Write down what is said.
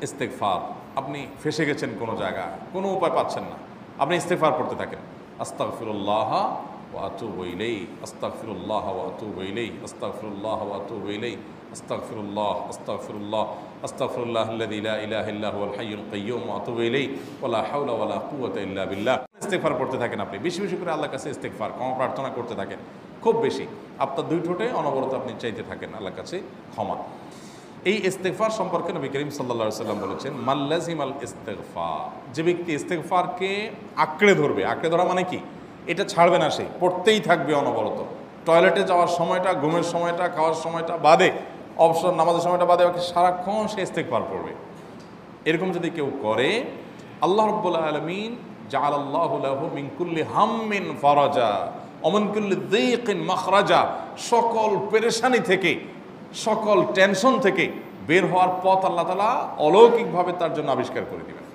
ইস্তেগফার। আপনি ফেঁসে গেছেন কোনো জায়গায়, কোনো উপায় পাচ্ছেন না, আপনি ইস্তেগফার পড়তে থাকেন। আস্তাগফিরুল্লাহ ওয়া আতুবু ইলাইহি, আস্তাগফিরুল্লাহ ওয়া আতুবু ইলাইহি, আস্তাগফিরুল্লাহ ওয়া আতুবু ইলাইহি, আস্তাগফিরুল্লাহ, আস্তাগফিরুল্লাহ, আস্তাগফিরুল্লাহাল্লাযী লা ইলাহা ইল্লা হুয়াল হাইয়ুল কাইয়্যুম ওয়া আতুবু ইলাইহি ওয়া লা হাওলা ওয়া লা কুওয়াতা ইল্লা বিল্লাহ। ইস্তেগফার পড়তে থাকেন আপনি, বেশি বেশি করে আল্লাহর কাছে ইস্তেগফার, ক্ষমা প্রার্থনা করতে থাকেন খুব বেশি। আপনার দুই ঠোঁটে অনবরত আপনি চাইতে থাকেন আল্লাহর কাছে ক্ষমা। এই ইস্তেগফার সম্পর্কে নবী করিম সাল্লাল্লাহু আলাইহি ওয়াসাল্লাম বলেছেন, মাল্লাজিমাল ইস্তেগফার, যে ব্যক্তি ইস্তেগফারকে আঁকড়ে ধরবে, আঁকড়ে ধরা মানে কি, এটা ছাড়বে না, সে পড়তেই থাকবে অনবরত। টয়লেটে যাওয়ার সময়টা, ঘুমের সময়টা, খাওয়ার সময়টা বাদে, অবসর নামাজের সময়টা বাদে সারাক্ষণ সে ইস্তেগফার পড়বে। এরকম যদি কেউ করে, আল্লাহ রাব্বুল আলামিন জাআলাল্লাহু লাহু মিন কুল্লি হাম্মিন ফারাজা ওয়া মিন কুল্লি যায়কিন মাখরাজা, সকল পেরেশানি থেকে, সকল টেনশন থেকে বের হওয়ার পথ আল্লাহ তাআলা অলৌকিকভাবে তার জন্য আবিষ্কার করে দিবেন।